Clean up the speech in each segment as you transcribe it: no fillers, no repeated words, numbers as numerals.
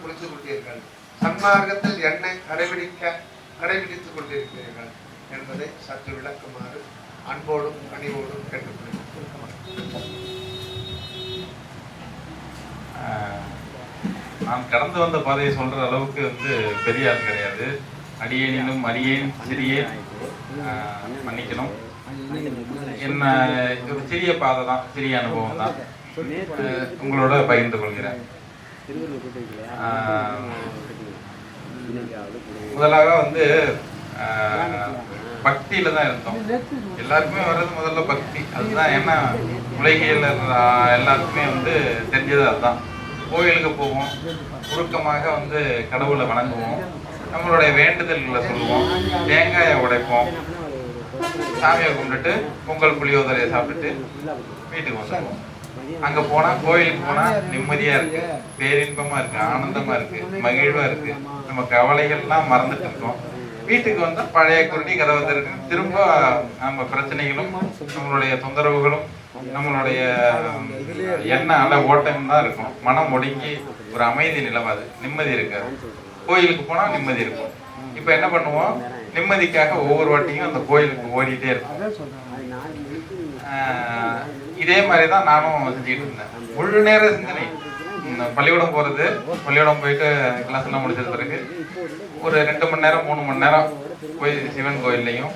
குளித்துக் கொண்டீர்கள், சன்மார்க்கத்தில் என்னை கடைபிடித்துக் கொண்டிருக்கிறீர்கள் என்பதை சற்று விளக்குமாறு அன்போடும் கனிவோடும் கேட்டுக்கொள்கிறேன். நான் கடந்து வந்த பாதையை சொல்ற அளவுக்கு பெரிய ஆள் கிடையாது. அடியேனும் அடியேன் சிறிய மன்னிக்கணும். என்ன ஒரு சிறிய பாதை தான், சிறிய அனுபவம் தான் உங்களோட பகிர்ந்து கொள்கிறேன். முதலாக பக்தியில தான் இருந்தோம். எல்லாருக்குமே வர்றது முதல்ல பக்தி. அதுதான் ஏன்னா உலகியல் எல்லாருக்குமே தெரிஞ்சது அதுதான். கோயிலுக்கு போவோம், சுருக்கமாக கடவுளை வணங்குவோம், நம்மளுடைய வேண்டுதல்களை சொல்லுவோம், தேங்காயை உடைப்போம், சாமியை கும்பிட்டுட்டு பொங்கல் புளியோதரையை சாப்பிட்டுட்டு வீட்டுக்கு வந்துடுவோம். அங்க போனா கோயிலுக்கு போனா நிம்மதியா இருக்கு, பேரின்பமா இருக்கு, ஆனந்தமா இருக்கு, மகிழ்வா இருக்கு. நம்ம கவலைகள்லாம் மறந்துட்டு இருக்கோம். வீட்டுக்கு வந்தா பழைய குருடி கதவை திறக்கு, திரும்ப நம்ம பிரச்சனைகளும் நம்மளுடைய தொந்தரவுகளும் நம்மளுடைய எண்ண அலை ஓட்டம் தான் இருக்கும். மனம் ஒடுங்கி ஒரு அமைதி நிலவாது, நிம்மதி இருக்காது. கோயிலுக்கு போனா நிம்மதி இருக்கும். இப்ப என்ன பண்ணுவோம், நிம்மதிக்காக ஒவ்வொரு வாட்டியும் அந்த கோயிலுக்கு ஓடிட்டே இருக்கும். இதே மாதிரிதான் நானும் செஞ்சுக்கிட்டு இருந்தேன். முழு நேர சிந்தனை. பள்ளிக்கூடம் போறது, பள்ளிக்கூடம் போயிட்டு கிளாஸ் எல்லாம் முடிச்சது பிறகு ஒரு 2 மணி நேரம் 3 மணி நேரம் போய் சிவன் கோயில்லையும்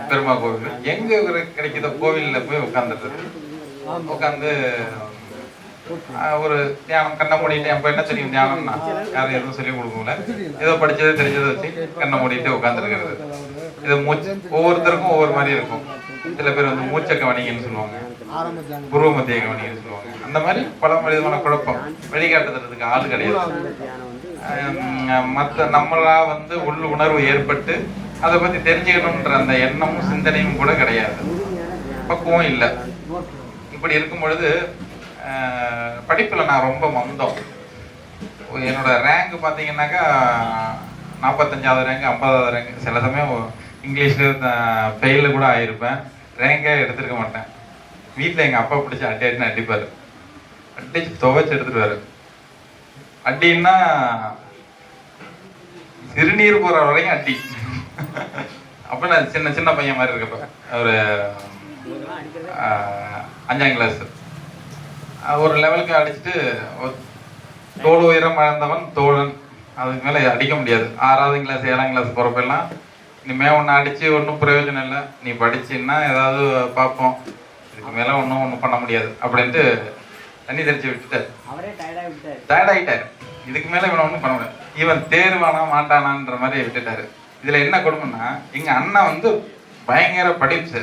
பெருமா கோவில் எங்க கிடைக்கிற கோவில்ல போய் உட்காந்துடுறது. உட்காந்து ஒரு தியானம், கண்ணை மூடிட்டு. அப்ப என்ன தெரியும் தியானம்னா, யாரும் எதுவும் சொல்லி கொடுக்கல, ஏதோ படிச்சது தெரிஞ்சதை வச்சு கண்ணை மூடிட்டு உட்காந்துருக்கிறது. இது மூச்சு ஒவ்வொருத்தருக்கும் ஒவ்வொரு மாதிரி இருக்கும். சில பேர் மூச்சை கவனிங்கன்னு சொல்லுவாங்க, பூர்வ மத்திய கவனிங்கன்னு சொல்லுவாங்க. அந்த மாதிரி பல விதமான குழப்பம். வழிகாட்டுறதுக்கு ஆள் கிடையாது. மற்ற நம்மளா உள் உணர்வு ஏற்பட்டு அதை பத்தி தெரிஞ்சுக்கணும்ன்ற அந்த எண்ணமும் சிந்தனையும் கூட கிடையாது, பக்குவம் இல்லை. இப்படி இருக்கும் பொழுது படிப்புல நான் ரொம்ப மந்தம். என்னோட ரேங்க் பார்த்தீங்கன்னாக்கா 45வது ரேங்க், 50வது ரேங்க். சில சமயம் இங்கிலீஷ்ல ஃபெயிலு கூட ஆகிருப்பேன், ரேங்கே எடுத்துருக்க மாட்டேன். வீட்டில் எங்கள் அப்பா பிடிச்சி அடின்னு அடிப்பார், அடிச்சு துவைச்சு எடுத்துருவாரு. அடின்னா சிறுநீர் போகிற வரைக்கும் அடி. அப்போ நான் சின்ன பையன் மாதிரி இருக்கப்ப ஒரு 5ஆம் கிளாஸ் ஒரு லெவலுக்கு அடிச்சுட்டு, தோல் உயரம் வளர்ந்தவன் தோழன், அதுக்கு மேலே அடிக்க முடியாது. 6ஆவது கிளாஸ் 7ஆம் கிளாஸ் போகிறப்பெல்லாம் இனிமே ஒன்று அடித்து ஒன்றும் பிரயோஜனம் இல்லை, நீ படிச்சுன்னா ஏதாவது பார்ப்போம், இதுக்கு மேலே ஒன்றும் பண்ண முடியாது அப்படின்ட்டு தண்ணி தெளிச்சு விட்டுட்டார். டயர்டாயிட்டார். இதுக்கு மேலே இவனை ஒன்றும் பண்ண முடியாது, இவன் தேர்வானா மாட்டானான்ற மாதிரி விட்டுட்டாரு. இதில் என்ன கொடுமைன்னா, எங்கள் அண்ணன் பயங்கர படிப்பு,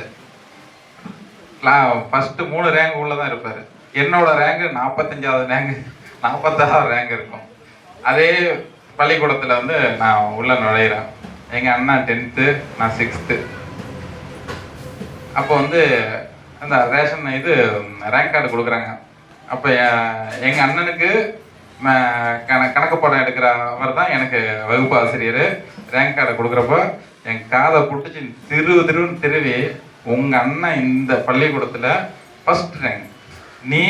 ஃபஸ்ட்டு 3 ரேங்க் உள்ளதான் இருப்பார். என்னோட ரேங்கு 45வது ரேங்கு, 46வது ரேங்க் இருக்கும். அதே பள்ளிக்கூடத்தில் நான் உள்ள நுழையிறேன். எங்கள் அண்ணா 10th, நான் 6th. அப்போ அந்த ரேஷன் ரேங்க் கார்டு கொடுக்குறாங்க. அப்போ எங்கள் அண்ணனுக்கு கணக்கு பாடம் எடுக்கிற அவர் தான் எனக்கு வகுப்பு ஆசிரியர். ரேங்க் கார்டை கொடுக்குறப்போ என் காதை பிடிச்சி திருவுன்னு திருவி, உங்கள் அண்ணன் இந்த பள்ளிக்கூடத்தில் ஃபர்ஸ்ட் ரேங்க், நீ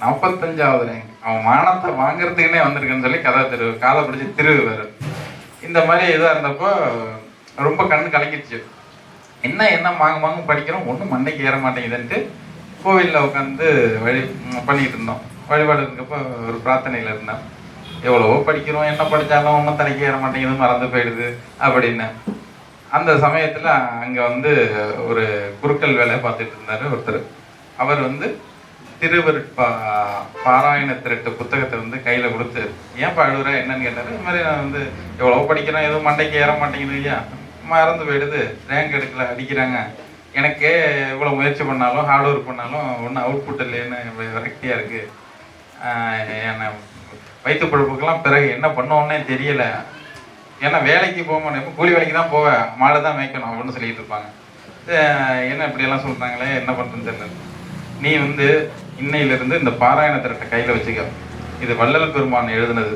45வது ரேங்க், அவன் மானத்தை வாங்குறதுக்குன்னே வந்திருக்குன்னு சொல்லி காதை பிடிச்சி திருவுவார். இந்த மாதிரி இதாக இருந்தப்போ ரொம்ப கண்ணு கலங்கிடுச்சு. என்ன மாங்க படிக்கிறோம், ஒன்றும் மண்டைக்கு ஏற மாட்டேங்குதுன்ட்டு கோவிலில் உட்காந்து பண்ணிக்கிட்டு இருந்தோம். வழிபாடு இருக்கப்போ ஒரு பிரார்த்தனையில் இருந்தேன். எவ்வளவோ படிக்கிறோம், என்ன படித்தாலும் ஒன்றும் தலைக்கு ஏற மாட்டேங்குது, மறந்து போயிடுது அப்படின்னு. அந்த சமயத்தில் அங்கே ஒரு குருக்கள் வேலையை பார்த்துட்டு இருந்தார் ஒருத்தர். அவர் பாராயண திரட்டு புத்தகத்தை கையில் கொடுத்து, ஏன் அழுகுற என்னன்னு கேட்டார். இது மாதிரி நான் எவ்வளோ படிக்கிறேன், எதுவும் மண்டைக்கு ஏற மாட்டேங்குது இல்லையா, மறந்து போயிடுது, ரேங்க் எடுக்கல, அடிக்கிறாங்க, எனக்கே இவ்வளோ முயற்சி பண்ணாலும் ஹார்ட் ஒர்க் பண்ணாலும் ஒன்றும் அவுட்புட் இல்லைன்னு விரக்தியாக இருக்குது, என்னை வயிற்று பழப்புக்கெல்லாம் பிறகு என்ன பண்ணுவோன்னே தெரியலை, ஏன்னா வேலைக்கு போக மாட்டேன், கூலி வேலைக்கு தான் போவேன், மாடு தான் மேய்க்கணும் அப்படின்னு சொல்லிட்டு இருப்பாங்க. என்ன இப்படியெல்லாம் சொல்கிறாங்களே, என்ன பண்ணுறதுன்னு தெரியல. நீ இன்னையிலிருந்து இந்த பாராயண திரட்டை கையில் வச்சுக்க, இது வள்ளல் பெருமான் எழுதுனது,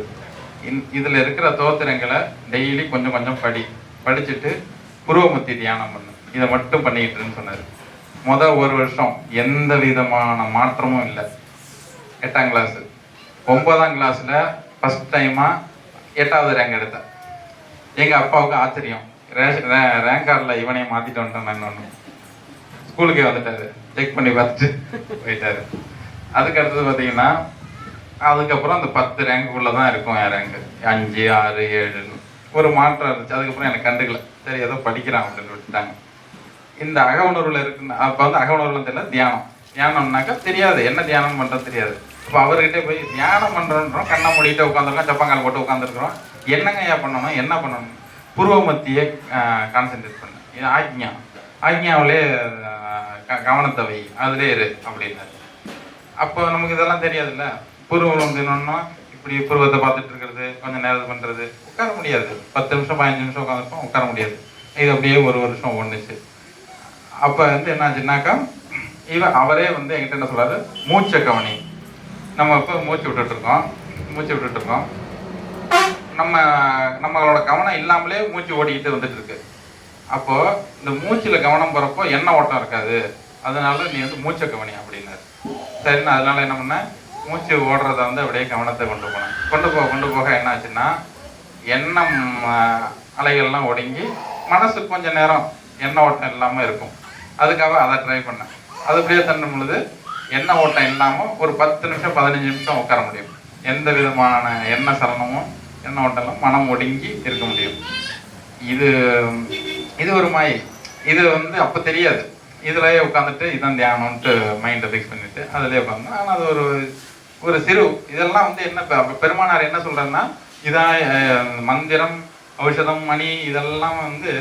இதில் இருக்கிற தோத்திரங்களை டெய்லி கொஞ்சம் கொஞ்சம் படிச்சுட்டு புருவமத்தி தியானம் பண்ணு, இதை மட்டும் பண்ணிக்கிட்டுன்னு சொன்னார். முதல் 1 வருஷம் எந்த விதமான மாற்றமும் இல்லை. 8ஆம் கிளாஸு 9ஆம் கிளாஸில் ஃபஸ்ட் டைமாக 8வது ரேங்க் எடுத்தேன். எங்கள் அப்பாவுக்கு ஆச்சரியம், ரேங்க் கார்டில் இவனையும் மாற்றிட்டு வந்துட்டேன். இன்னொன்று ஸ்கூலுக்கே வந்துட்டாரு, செக் பண்ணி பார்த்துட்டு போயிட்டாரு. அதுக்கு அடுத்தது பார்த்தீங்கன்னா அதுக்கப்புறம் அந்த 10 ரேங்க்குள்ளே தான் இருக்கும் என் ரேங்க்கு, 5, 6, 7 ஒரு மாற்றம் இருந்துச்சு. அதுக்கப்புறம் எனக்கு கண்டுக்கல, சரி ஏதோ படிக்கிறான் அப்படின்னு விட்டுட்டாங்க. இந்த அகவுணர்வில் இருக்குன்னு அப்போ வந்து அகவுணர்வுல தெரியல, தியானம்னாக்கா தெரியாது, என்ன தியானம் பண்ணுறது தெரியாது. இப்போ அவர்கிட்ட போய் தியானம் பண்ணுறோன்றோம், கண்ணை மூடிட்டு உட்காந்துருக்கோம், சப்பங்கால் போட்டு உட்காந்துருக்குறோம். என்னங்க ஐயா பண்ணணும், என்ன பண்ணணும்? புருவ மத்தியை கான்சென்ட்ரேட் பண்ணு, இது ஆக்ஞாவிலே கவனத்தை வை, அதிலே இரு அப்படின்னாரு. அப்போ நமக்கு இதெல்லாம் தெரியாதுல்ல. புருவம் தினம்னா இப்படி புருவத்தை பார்த்துட்டு இருக்கிறது, கொஞ்சம் நேரம் பண்ணுறது, உட்கார முடியாது. 10 நிமிஷம் 15 நிமிஷம் உட்காந்துருப்போம், உட்கார முடியாது. இது அப்படியே ஒரு வருஷம் ஒன்றுச்சு. அப்போ வந்து என்னாச்சுன்னாக்கா அவரே வந்து என்கிட்ட என்ன சொல்றாரு, மூச்சை கவனி. நம்ம இப்போ மூச்சு விட்டுட்டு இருக்கோம், நம்மளோட கவனம் இல்லாமலே மூச்சு ஓடிக்கிட்டு வந்துட்டு இருக்கு. அப்போ இந்த மூச்சில் கவனம் போகிறப்போ எண்ணெய் ஓட்டம் இருக்காது, அதனால நீ வந்து மூச்சை கவனி அப்படின்னாரு. சரின்னு அதனால என்ன பண்ணேன், மூச்சு ஓடுறத வந்து அப்படியே கவனத்தை கொண்டு போக என்ன ஆச்சுன்னா எண்ணம் அலைகள்லாம் ஒடுங்கி மனசு கொஞ்சம் நேரம் எண்ணெய் ஓட்டம் இல்லாமல் இருக்கும். அதுக்காக அதை ட்ரை பண்ணேன். அது அப்படியே தண்ணும் பொழுது எண்ணெய் ஓட்டம் இல்லாமல் ஒரு 10 நிமிஷம் 15 நிமிஷம் உட்கார முடியும். எந்த விதமான எண்ணெய் சலனமும் எண்ணெய் ஓட்டம் மனம் ஒடுங்கி இருக்க முடியும். இது ஒரு மாயை. இது வந்து அப்போ தெரியாது. இதுலயே உட்காந்துட்டு இதான் தியானம்ன்ட்டு மைண்டை ஃபிக்ஸ் பண்ணிட்டு அதுலேயே உட்காந்து. ஆனால் அது ஒரு சிறு இதெல்லாம் வந்து என்ன பெருமானார் என்ன சொல்கிறேன்னா, இதான் மந்திரம், ஔஷதம், மணி இதெல்லாம் வந்து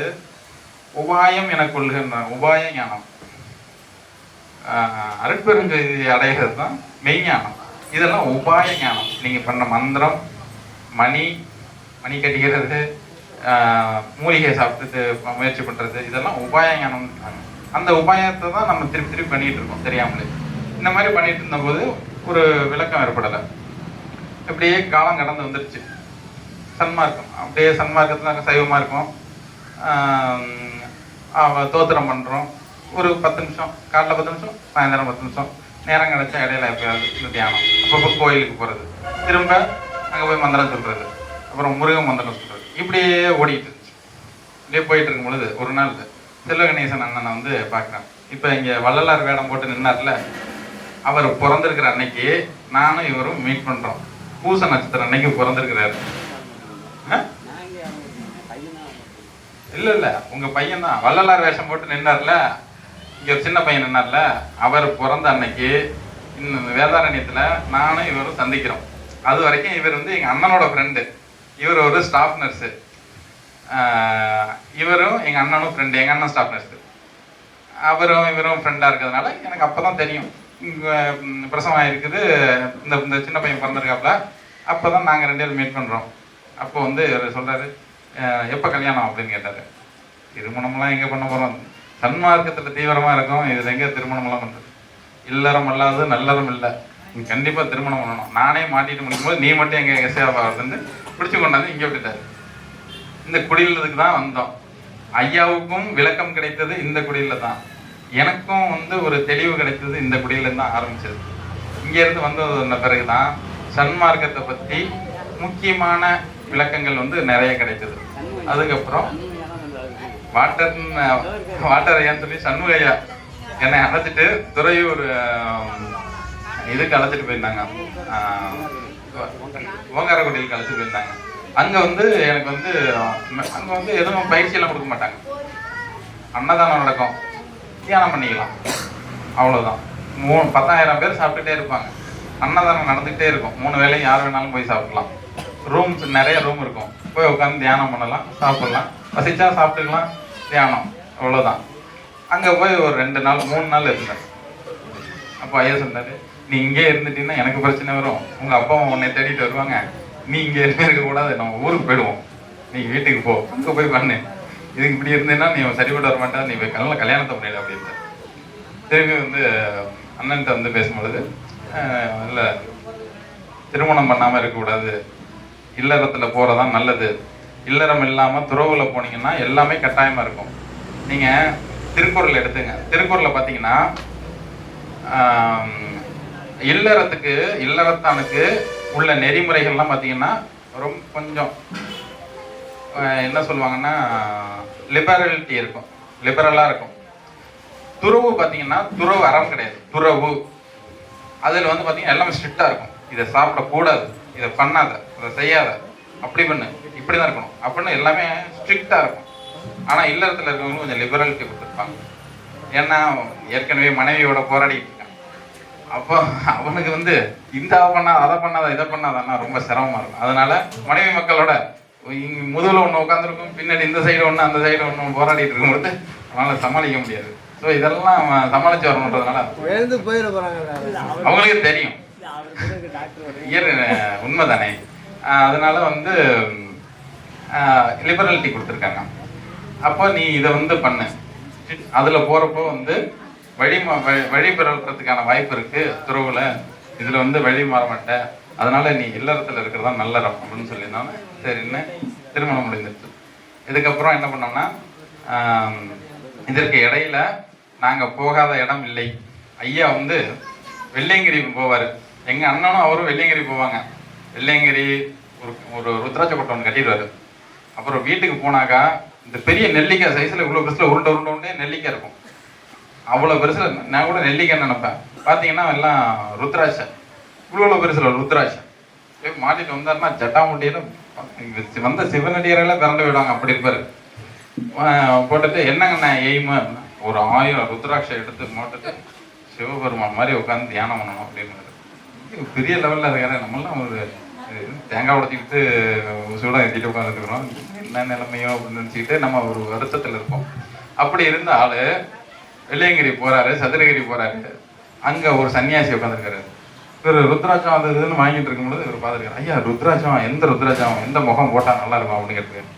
உபாயம் என கொள்கின்றான். உபாய ஞானம், அருட்பெருஞ்செய்தி அடைகிறது தான் மெய்ஞானம். இதெல்லாம் உபாய ஞானம். நீங்கள் பண்ண மந்திரம், மணி கட்டிக்கிறது, மூலிகை சாப்பிட்டு முயற்சி பண்ணுறது, இதெல்லாம் உபாய ஞானம். அந்த உபாயத்தை தான் நம்ம திருப்பி பண்ணிகிட்டு இருக்கோம் தெரியாமலே. இந்த மாதிரி பண்ணிட்டு இருந்தபோது ஒரு விளக்கம் ஏற்படலை. இப்படியே காலம் கடந்து வந்துருச்சு. சன்மார்க்கம் அப்படியே சன்மார்க்கத்தில் சைவமாக இருக்கும். தோத்திரம் பண்ணுறோம், ஒரு 10 நிமிஷம், காலைல 10 நிமிஷம், சாயந்தரம் 10 நிமிஷம், நேரம் கிடைச்சா இடையில எப்பயாவது இந்த தியானம். அப்பப்போ கோயிலுக்கு போகிறது, திரும்ப அங்கே போய் மந்திரம் சொல்கிறது, அப்புறம் முருகன் மந்திரம் சொல்கிறது, இப்படியே ஓடிட்டு இருந்துச்சு. இப்படியே போயிட்டு இருக்கும் பொழுது ஒரு நாள் செல்வ கணேசன் அண்ணனை வந்து பார்க்குறேன். இப்போ இங்கே வள்ளலார் வேடம் போட்டு நின்னார்ல, அவர் பிறந்திருக்கிற அன்னைக்கு நானும் இவரும் மீட் பண்ணுறோம். பூச நட்சத்திரம் அன்னைக்கு பிறந்திருக்கிறாரு. இல்லை உங்கள் பையன் தான் வள்ளலார் வேஷம் போட்டு நின்னார்ல, இங்கே ஒரு சின்ன பையன் நின்னார்ல, அவர் பிறந்த அன்னைக்கு இன்னும் வேதாரண்யத்தில் நானும் இவரும் சந்திக்கிறோம். அது வரைக்கும் இவர் வந்து எங்கள் அண்ணனோட ஃப்ரெண்டு. இவர் ஒரு ஸ்டாஃப் நர்ஸு, இவரும் எங்கள் அண்ணனும் ஃப்ரெண்டு. எங்கள் அண்ணன் ஸ்டாஃப் நர்ஸு, இவரும் ஃப்ரெண்டாக இருக்கிறதுனால எனக்கு அப்போ தான் தெரியும் இங்கே பிரசவம் இருக்குது, இந்த சின்ன பையன் பிறந்திருக்காப்புல. அப்போ தான் நாங்கள் 2 பேரும் மீட் பண்ணுறோம். அப்போ வந்து இவர் சொல்கிறாரு, எப்போ கல்யாணம் அப்படின்னு கேட்டார். திருமணம்லாம் எங்கே பண்ண போகிறோம், சன்மார்க்கத்தில் தீவிரமாக இருக்கும், இதில் எங்கே திருமணம்லாம் பண்ணுறது, இல்லறம் அல்லாது நல்லறம் இல்லை, நீ கண்டிப்பாக திருமணம் பண்ணணும். நானே மாட்டிட்டு முடிக்கும்போது நீ மட்டும் எங்கள் எஸ்ஏவாகுதுன்னு பிடிச்சி கொண்டாந்து இங்கே விட்டுட்டார். இந்த குடியிலதுக்கு தான் வந்தோம். ஐயாவுக்கும் விளக்கம் கிடைத்தது இந்த குடியில் தான், எனக்கும் வந்து ஒரு தெளிவு கிடைத்தது இந்த குடியில தான் ஆரம்பிச்சது. இங்கேருந்து வந்த பிறகு தான் சன்மார்க்கத்தை பற்றி முக்கியமான விளக்கங்கள் வந்து நிறைய கிடைத்தது. அதுக்கப்புறம் வாட்டர் ஐயான்னு சொல்லி சண்முக ஐயா என்னை அழைச்சிட்டு துறையூர் இதுக்கு அழைச்சிட்டு போயிருந்தாங்க, ஓங்காரக்குடியிலுக்கு அழைச்சிட்டு போயிருந்தாங்க. அங்கே வந்து எனக்கு வந்து அங்கே வந்து எதுவும் பயிற்சியெல்லாம் கொடுக்க மாட்டாங்க, அன்னதானம் நடக்கும், தியானம் பண்ணிக்கலாம், அவ்வளோதான். 10,000 பேர் சாப்பிட்டுட்டே இருப்பாங்க, அன்னதானம் நடந்துகிட்டே இருக்கும். 3 வேளையும் யார் வேணாலும் போய் சாப்பிடலாம். ரூம்ஸ் நிறைய ரூம் இருக்கும், போய் உட்காந்து தியானம் பண்ணலாம், சாப்பிடலாம், பசிச்சா சாப்பிட்டுக்கலாம், தியானம், அவ்வளோதான். அங்கே போய் ஒரு 2 நாள் 3 நாள் இருந்தேன். அப்போ ஐயா சொன்னார், நீ இங்கே இருந்துட்டீங்கன்னா எனக்கு பிரச்சனை வரும், உங்கள் அப்பாவும் உன்னை தேடிட்டு வருவாங்க, நீ இங்கே இருக்கக்கூடாது, நம்ம ஊருக்கு போயிடுவோம், நீ வீட்டுக்கு போ, அங்கே போய் பண்ணு, இதுக்கு இப்படி இருந்தேன்னா நீ சரிபட்டு வர மாட்டா, நீ போய் கல்யாணத்தை பண்ணிடு அப்படின்னு. திரும்பி வந்து அண்ணன்கிட்ட வந்து பேசும்பொழுது, இல்லை திருமணம் பண்ணாமல் இருக்கக்கூடாது, இல்லறத்தில் போகிறதான் நல்லது, இல்லறம் இல்லாமல் துறவில் போனீங்கன்னா எல்லாமே கட்டாயமாக இருக்கும். நீங்கள் திருக்குறள் எடுத்துங்க, திருக்குறளில் பார்த்தீங்கன்னா இல்லறத்தானுக்கு உள்ள நெறிமுறைகள்லாம் பார்த்தீங்கன்னா ரொம்ப கொஞ்சம் என்ன சொல்லுவாங்கன்னா லிபரலிட்டி இருக்கும், லிபரலாக இருக்கும். துறவு பார்த்தீங்கன்னா துறவு அறம் கிடையாது, துறவு அதில் வந்து பார்த்தீங்கன்னா எல்லாமே ஸ்ட்ரிக்டாக இருக்கும். இதை சாப்பிடக்கூடாது, இதை பண்ணாத, இதை செய்யாத, அப்படி பண்ணு, இப்படி தான் இருக்கணும் அப்படின்னு எல்லாமே ஸ்ட்ரிக்டாக இருக்கும். ஆனால் இல்லறத்தில் இருக்கவங்களும் கொஞ்சம் லிபரலிட்டி கொடுத்துருப்பாங்க. ஏன்னா ஏற்கனவே மனைவியோட போராடிட்டு இருக்கான். அப்போ அவனுக்கு வந்து இந்த பண்ணாத, அதை பண்ணாத, இதை பண்ணாதன்னா ரொம்ப சிரமமாக இருக்கும். அதனால மனைவி மக்களோட முதல்ல ஒன்று உட்காந்துருக்கும், பின்னாடி இந்த சைடு ஒன்று அந்த சைடு ஒன்று போராடிட்டு இருக்கும்போது அவனால் சமாளிக்க முடியாது. ஸோ இதெல்லாம் சமாளித்து வரணுன்றதுனால போயிட போகிறாங்க, அவங்களுக்கே தெரியும், உண்மைதானே. அதனால வந்து லிபரலிட்டி கொடுத்துருக்காங்க. அப்போ நீ இதை வந்து பண்ணு, அதில் போகிறப்போ வந்து வழி பெறறதுக்கான வாய்ப்பு இருக்குது துறவுல, இதில் வந்து வழி மாற மாட்டேன், அதனால நீ இல்லறத்தில் இருக்கிறதா நல்லறம் அப்படின்னு சொல்லியிருந்தாங்க. சரின்னு திருமணம் முடிஞ்சிருச்சு. இதுக்கப்புறம் என்ன பண்ணோம்னா இதற்கு இடையில நாங்கள் போகாத இடம் இல்லை. ஐயா வந்து வெள்ளையங்கிரி போவார், எங்கள் அண்ணனும் அவரும் வெள்ளையங்கிரி போவாங்க. வெள்ளையங்கிரி ஒரு ருத்ராட்ச கொட்டை ஒன்று கட்டிடுவார். அப்புறம் வீட்டுக்கு போனாக்கா இந்த பெரிய நெல்லிக்காய் சைஸில் இவ்வளோ பெருசில் உருண்டை நெல்லிக்காய் இருக்கும். அவ்வளோ பெருசில் நான் கூட நெல்லிக்காய் நினைப்பேன். பார்த்தீங்கன்னா எல்லாம் ருத்ராட்சை, இவ்வளோ பெருசில் ருத்ராட்சை மாட்டிட்டு வந்தாருன்னா ஜட்டாமுட்டியில் வந்த சிவனடியரெல்லாம் பிறந்து விடுவாங்க, அப்படி இருப்பார். போட்டுட்டு என்னங்கண்ணா எய்மு, ஒரு 1000 ருத்ராட்சை எடுத்து போட்டுட்டு சிவபெருமான் மாதிரி உட்காந்து தியானம் பண்ணணும் அப்படின்னு பெரிய லெவலில் இருக்கிற நம்மளாம் ஒரு தேங்காய் உடச்சிக்கிட்டு சூடாக ஏற்றிட்டு உட்காந்துருக்குறோம், என்ன நிலைமையோ அப்படின்னு நினச்சிக்கிட்டு நம்ம ஒரு வருத்தத்தில் இருப்போம். அப்படி இருந்த ஆள் வெள்ளையங்கிரி போகிறாரு, சதுரகிரி போகிறாரு. அங்கே ஒரு சன்னியாசி உட்காந்துருக்காரு. இவர் ருத்ராட்சம் அது இதுன்னு வாங்கிட்டு இருக்கும்போது இவர் பார்த்துருக்காரு. ஐயா ருத்ராட்சம், எந்த ருத்ராட்சம், எந்த முகம் போட்டால் நல்லா இருக்கும் அப்படின்னு கேட்டுருக்காரு.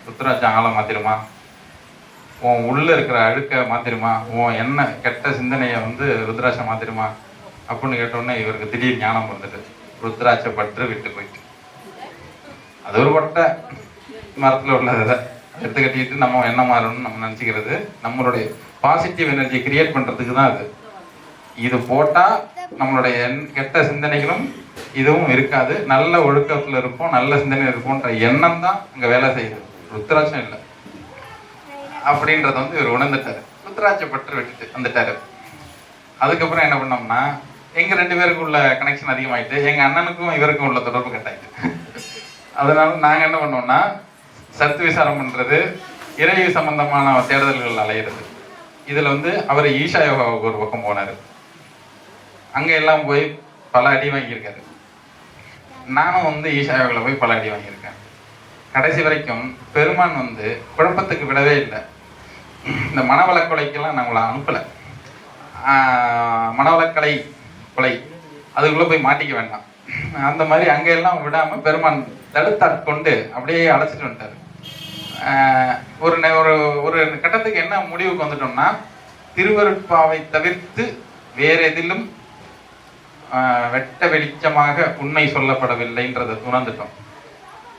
ருத்ராட்சம் ஆளை மாற்றிடுமா, உன் உள்ளே இருக்கிற அழுக்க மாற்றிடுமா, உன் என்ன கெட்ட சிந்தனையை வந்து ருத்ராட்சம் மாற்றிடுமா அப்படின்னு கேட்டோடனே இவருக்கு திடீர் ஞானம் வந்துட்டு ருத்ராட்ச பற்று விட்டு போயிட்டு, அது ஒரு பட்டை மரத்தில் உள்ளதை எடுத்து கட்டிக்கிட்டு நம்ம என்ன மாறணும்னு நம்ம நினச்சிக்கிறது, நம்மளுடைய பாசிட்டிவ் எனர்ஜி கிரியேட் பண்ணுறதுக்கு தான் அது. இது போட்டால் நம்மளுடைய கெட்ட சிந்தனைகளும் இதுவும் இருக்காது, நல்ல ஒழுக்கத்தில் இருப்போம், நல்ல சிந்தனை இருப்போன்ற எண்ணம் தான் அங்கே வேலை செய்யுது, ருத்ராட்சம் இல்லை அப்படின்றத வந்து இவர் உணர்ந்துட்டாரு. ருத்ராட்ச பற்று விட்டுட்டு வந்துட்டாரு. அதுக்கப்புறம் என்ன பண்ணோம்னா எங்கள் 2 பேருக்கும் உள்ள கனெக்ஷன் அதிகமாகிட்டு எங்கள் அண்ணனுக்கும் இவருக்கும் உள்ள தொடர்பு கட்டாயிட்டு. அதனால நாங்கள் என்ன பண்ணோம்னா சத்து விசாரம் பண்ணுறது, இறை சம்பந்தமான தேடுதல்கள் அலையிறது. இதில் வந்து அவர் ஈஷா யோகாவுக்கு ஒரு பக்கம் போனார். அங்கே எல்லாம் போய் பல அடி வாங்கியிருக்காரு. நானும் வந்து ஈஷா யோகாவில் போய் பல அடி வாங்கியிருக்கேன். கடைசி வரைக்கும் பெருமான் வந்து குழப்பத்துக்கு விடவே இல்லை. இந்த மனவளக்கொலைக்கெல்லாம் நான் உங்களை அனுப்பலை. மனவளக்கலை கொலை அதுக்குள்ளே போய் மாட்டிக்க வேண்டாம், அந்த மாதிரி அங்கெல்லாம் விடாமல் பெருமான் தடுத்தாட்கொண்டு அப்படியே அழைச்சிட்டு வந்துட்டார். ஒரு ஒரு கட்டத்துக்கு என்ன முடிவுக்கு வந்துட்டோம்னா, திருவருட்பாவை தவிர்த்து வேற எதிலும் வெட்ட வெளிச்சமாக உண்மை சொல்லப்படவில்லைன்றதை உணர்ந்துட்டோம்.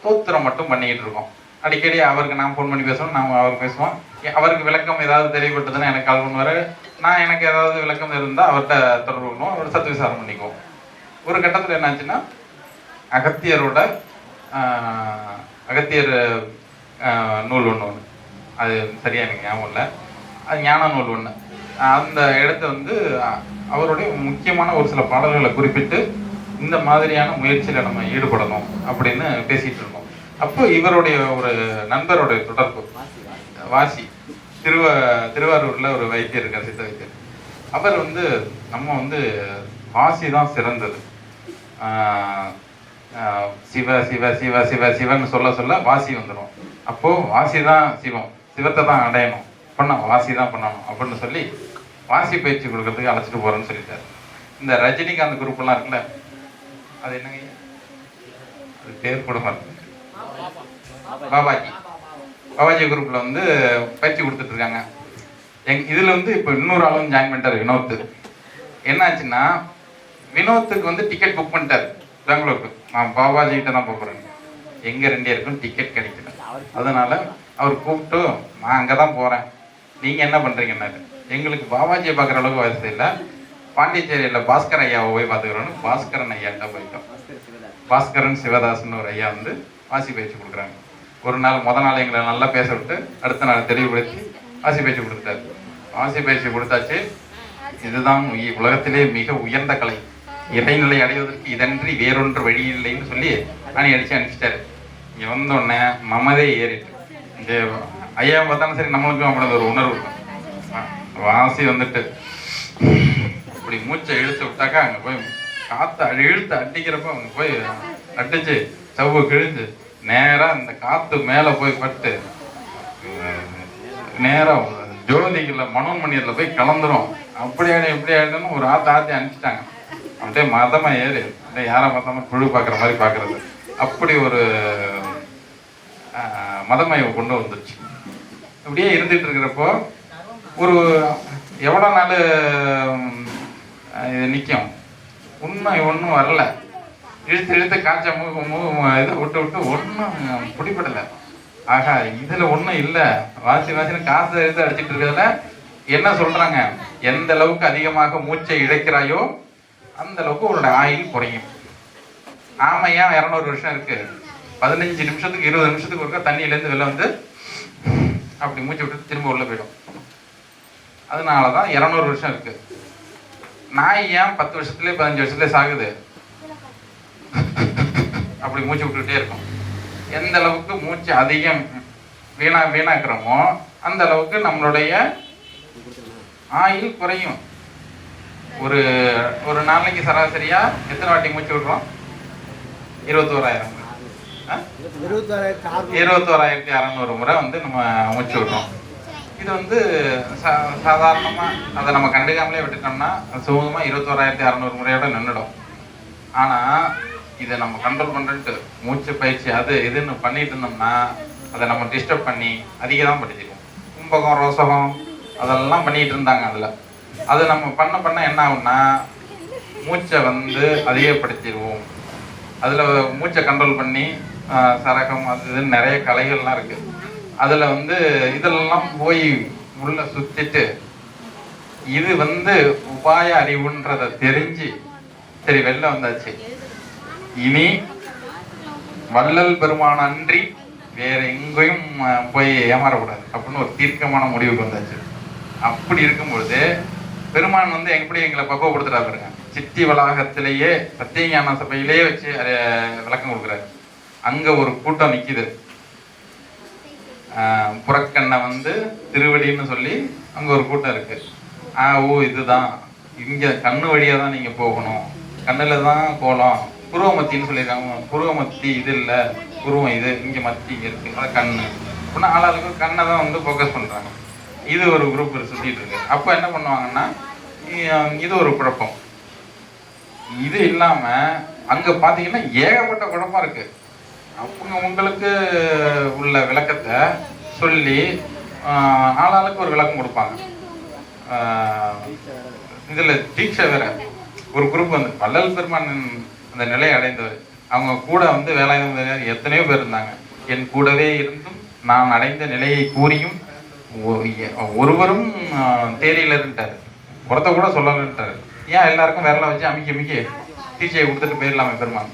தோத்திரம் மட்டும் பண்ணிக்கிட்டு இருக்கோம். அடிக்கடி அவருக்கு நான் ஃபோன் பண்ணி பேசுவோம், நான் அவருக்கு பேசுவோம். அவருக்கு விளக்கம் ஏதாவது தெரியப்பட்டதுன்னா எனக்கு கால் பண்ணுவார். நான் எனக்கு ஏதாவது விளக்கம் இருந்தால் அவர்கிட்ட தொடர்பு பண்ணுவோம், அவர்கிட்ட சத்து விசாரம் பண்ணிக்குவோம். ஒரு கட்டத்தில் என்னாச்சுன்னா அகத்தியரோட அகத்தியர் நூல் ஒன்று அது சரியாக எனக்கு ஞாபகம் இல்லை, அது ஞான நூல் ஒன்று. அந்த இடத்த வந்து அவருடைய முக்கியமான ஒரு சில பாடல்களை குறிப்பிட்டு இந்த மாதிரியான முயற்சியில் நம்ம ஈடுபடணும் அப்படின்னு பேசிகிட்டு இருக்கோம். அப்போ இவருடைய ஒரு நண்பருடைய தொடர்பு வாசி, திருவாரூரில் ஒரு வைத்தியர் இருக்கார், சித்த வைத்தியர். அவர் வந்து நம்ம வந்து வாசி தான் சிறந்தது, சிவ சிவ சிவ சிவ சிவன்னு சொல்ல சொல்ல வாசி வந்துடும். அப்போது வாசி தான் சிவம், சிவத்தை தான் அடையணும், வாசி தான் பண்ணணும் அப்படின்னு சொல்லி வாசி பயிற்சி கொடுக்கறதுக்கு அழைச்சிட்டு போகிறேன்னு சொல்லிட்டார். இந்த ரஜினிகாந்த் குரூப்லாம் இருக்குல்ல, அது என்னங்க அது பேர் கூட மாட்டேன், பாபாஜி குரூப்பில் வந்து பயிற்சி கொடுத்துட்ருக்காங்க. இதில் வந்து இப்போ இன்னொரு ஆளும் ஜாயின் பண்ணிட்டார், வினோத். என்னாச்சுன்னா வினோத்துக்கு வந்து டிக்கெட் புக் பண்ணிட்டார் பெங்களூருக்கு. நான் பாபாஜிக்கிட்ட தான் போகிறேன், எங்கள் 2 பேருக்கும் டிக்கெட் கிடைக்கல. அதனால் அவர் கூப்பிட்டு நான் அங்கே தான் போகிறேன், நீங்கள் என்ன பண்ணுறீங்கன்னாரு. எங்களுக்கு பாபாஜியை பார்க்குற அளவுக்கு வசதி இல்லை, பாண்டிச்சேரியில் பாஸ்கர் ஐயாவை போய் பார்த்துக்கிறோன்னு பாஸ்கரன் ஐயாட்ட போயிட்டோம். பாஸ்கரன் சிவதாசன் ஒரு ஐயா வந்து வாசி பயிற்சி கொடுக்குறாங்க. ஒரு நாள் முத நாள் எங்களை நல்லா பேச விட்டு அடுத்த நாள் தெளிவுபடுத்தி வாசி பயிற்சி கொடுத்தாரு. வாசி பயிற்சி கொடுத்தாச்சு. இதுதான் உலகத்திலே மிக உயர்ந்த கலை, இடைநிலை அடைவதற்கு இதன்றி வேறொன்று வழி இல்லைன்னு சொல்லி அணி அடிச்சு அனுப்பிச்சிட்டாரு. இங்கே வந்தோடனே மமதே ஏறிட்டு இங்கே ஐயா பார்த்தாலும் சரி நம்மளுக்கும் அப்படி ஒரு உணர்வு இருக்கும். வாசி வந்துட்டு இப்படி மூச்சை இழுத்து விட்டாக்கா அங்கே போய் காற்று இழுத்து அடிக்கிறப்ப அங்கே போய் அடிச்சு சவ்வு கிழிஞ்சு நேராக இந்த காற்று மேலே போய் பட்டு நேராக ஜோதிகளில் மனோன்மணியத்தில் போய் கலந்துரும். அப்படி ஆடு இப்படி ஆடுன்னு ஒரு ஆற்றி அனுப்பிச்சிட்டாங்க. அப்படியே மதமாக ஏறி அப்படியே யாரை பார்த்தாலும் புழு பார்க்குற மாதிரி பார்க்குறது, அப்படி ஒரு மதமயம் கொண்டு வந்துருச்சு. இப்படியே இருந்துகிட்டு இருக்கிறப்போ ஒரு எவ்வளோ நாள் இது நிற்கும், உண்மை ஒன்றும் வரல. இழுத்து இழுத்து காய்ச்ச இதை விட்டு விட்டு ஒன்றும் பிடிப்படலை. ஆகா இதில் ஒன்றும் இல்லை, வாசின்னு காசை எடுத்து அடிச்சுட்டு இருக்கிறதுல என்ன சொல்கிறாங்க, எந்த அளவுக்கு அதிகமாக மூச்சை இழைக்கிறாயோ அந்த அளவுக்கு உங்களோட ஆயுள் குறையும். ஆமாம், ஏன் 200 வருஷம் இருக்குது, 15 நிமிஷத்துக்கு 20 நிமிஷத்துக்கு ஒருக்கா தண்ணியிலேருந்து வெளில வந்து அப்படி மூச்சு விட்டு திரும்ப உள்ளே போயிடும். அதனால தான் 200 வருஷம் இருக்குது. நாய் ஏன் 10 வருஷத்துலேயே 15 வருஷத்துலேயே சாகுது, அப்படி மூச்சு விட்டுக்கிட்டே இருக்கும். எந்த அளவுக்கு மூச்சு அதிகம் வீணாக்குறோமோ அந்த அளவுக்கு நம்மளுடைய ஆயுள் குறையும். ஒரு ஒரு நாளைக்கு சராசரியா எத்தனை வாட்டி மூச்சு விடுறோம்? 21,000 21,600 முறை வந்து நம்ம மூச்சு விடுறோம். இது வந்து சாதாரணமாக அதை நம்ம கண்டுக்காமலே விட்டுட்டோம்னா சுமூகமாக 21,600 முறையோட நின்றுடும். ஆனால் இதை நம்ம கண்ட்ரோல் பண்ணுறன்ட்டு மூச்சு பயிற்சி அது இதுன்னு பண்ணிட்டு இருந்தோம்னா அதை நம்ம டிஸ்டர்ப் பண்ணி அதிக தான் படிச்சிருக்கோம். கும்பகம் ரோசகம் அதெல்லாம் பண்ணிகிட்டு இருந்தாங்க. அது நம்ம பண்ண என்ன ஆகும்னா மூச்சை வந்து அதிகப்படுத்திடுவோம். அதில் மூச்சை கண்ட்ரோல் பண்ணி சரகம் அது இதுன்னு நிறைய கலைகள்லாம் இருக்குது. அதில் வந்து இதெல்லாம் போய் உள்ள சுற்றிட்டு இது வந்து உபாய அறிவுன்றதை தெரிஞ்சு சரி வெளில வந்தாச்சு. இனி வள்ளல் பெருமான் அன்றி வேற எங்கேயும் போய் ஏமாறக்கூடாது அப்படின்னு ஒரு தீர்க்கமான முடிவுக்கு வந்தாச்சு. அப்படி இருக்கும்பொழுது பெருமான் வந்து எப்படி எங்களை பக்குவப்படுத்துறா பாருங்க. சித்தி வளாகத்திலேயே சத்தியஞான சபையிலேயே வச்சு விளக்கம் கொடுக்குறாரு. அங்க ஒரு கூட்டம் நிக்குது. புறக்கண்ணை வந்து திருவடின்னு சொல்லி அங்க ஒரு கூட்டம் இருக்கு. ஓ இதுதான், இங்க கண்ணு வழியா தான் நீங்க போகணும், கண்ணுல தான் கோலம், புருவமத்தின்னு சொல்லியிருக்காங்க. புருவமத்தி இது இல்லை, புருவம் இது, இங்கே மத்தி இங்கே இருக்குது, அதான் கண்ணு அப்படின்னா ஆளாளுக்கு கண்ணை தான் வந்து ஃபோக்கஸ் பண்ணுறாங்க. இது ஒரு குரூப் சுற்றிட்டு இருக்கு. அப்போ என்ன பண்ணுவாங்கன்னா இது ஒரு குழப்பம். இது இல்லாமல் அங்கே பார்த்தீங்கன்னா ஏகப்பட்ட குழப்பம் இருக்குது. அவங்க உங்களுக்கு உள்ள விளக்கத்தை சொல்லி ஆளாளுக்கு ஒரு விளக்கம் கொடுப்பாங்க. இதில் தீட்சை வேற ஒரு குரூப் வந்து வள்ளல் பெருமான் அந்த நிலையை அடைந்தவர். அவங்க கூட வந்து வேளாண் எத்தனையோ பேர் இருந்தாங்க. என் கூடவே இருந்தும் நான் அடைந்த நிலையை கூறியும் ஒருவரும் தேரியில் இருந்துட்டார், ஒருத்த கூட சொல்லலன்ட்டார். ஏன் எல்லாருக்கும் விரல வச்சு அமிக்கி தீட்சையை கொடுத்துட்டு போயிடலாமே பெருமான்.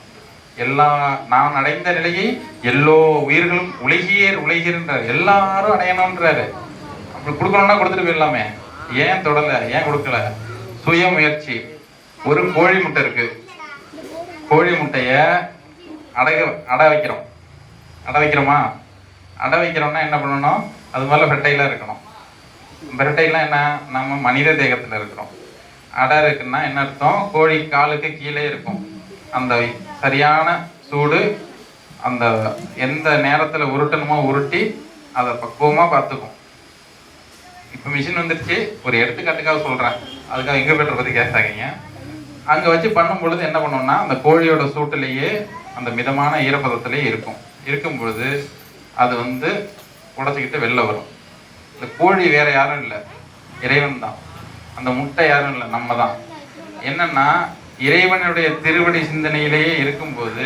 நான் அடைந்த நிலையை எல்லோ உயிர்களும் உலகியர்ன்றார், எல்லாரும் அடையணும்ன்றாரு. அப்படி கொடுக்கணும்னா கொடுத்துட்டு போயிடலாமே, ஏன் தொடல, ஏன் கொடுக்கல? சுய முயற்சி. ஒரு கோழி முட்டை இருக்கு, கோழி முட்டைய அடை வைக்கிறோமா? அடை வைக்கிறோம்னா என்ன பண்ணணும்? அது மேலே ஃபெட்டைலாக இருக்கணும். ஃபெட்டைலாம் என்ன, நம்ம மனித தேகத்தில் இருக்கிறோம். அடை இருக்குன்னா என்ன அர்த்தம்? கோழி காலுக்கு கீழே இருக்கும். அந்த சரியான சூடு அந்த எந்த நேரத்தில் உருட்டணுமோ உருட்டி அதை பக்குவமாக பார்த்துக்கும். இப்போ மிஷின் வந்துடுச்சு. ஒரு எடுத்துக்காட்டுக்காக சொல்கிறேன், அதுக்காக எங்கே பெற்ற பற்றி கேட்டாங்க. அங்கே வச்சு பண்ணும் பொழுது என்ன பண்ணோம்னா அந்த கோழியோட சூட்டிலேயே அந்த மிதமான ஈரப்பதத்திலேயே இருக்கும் பொழுது அது வந்து உடச்சிக்கிட்டு வெளில வரும். இந்த கோழி வேற யாரும் இல்லை, இறைவன் தான். அந்த முட்டை யாரும் இல்லை, நம்ம தான். என்னன்னா இறைவனுடைய திருவடி சிந்தனையிலேயே இருக்கும்போது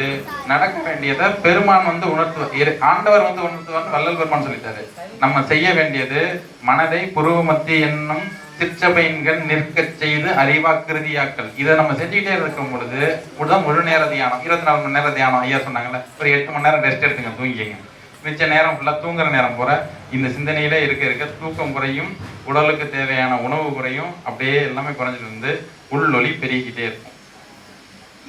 நடக்க வேண்டியதை பெருமான் வந்து உணர்த்துவார், ஆண்டவர் வந்து உணர்த்துவார்னு வள்ளல் பெருமான் சொல்லிட்டாரு. நம்ம செய்ய வேண்டியது மனதை புருவமத்தி என்னும் சிற்றபைன்கள் நிற்கச் செய்து அறிவாக்கிருதியாக்கல். இதை நம்ம செஞ்சுக்கிட்டே இருக்கும் பொழுது இப்படிதான் முழு நேர தியானம். 24 மணி நேரம் தியானம் ஐயா சொன்னாங்கல்ல, ஒரு 8 மணி நேரம் ரெஸ்ட் எடுத்துங்க, தூங்கிங்க. மிச்ச நேரம் ஃபுல்லாக தூங்குற நேரம் போற இந்த சிந்தனையிலே இருக்க தூக்கம் குறையும், உடலுக்கு தேவையான உணவு குறையும், அப்படியே எல்லாமே குறைஞ்சிட்டு வந்து உள்ளொளி பெருகிக்கிட்டே இருக்கும்.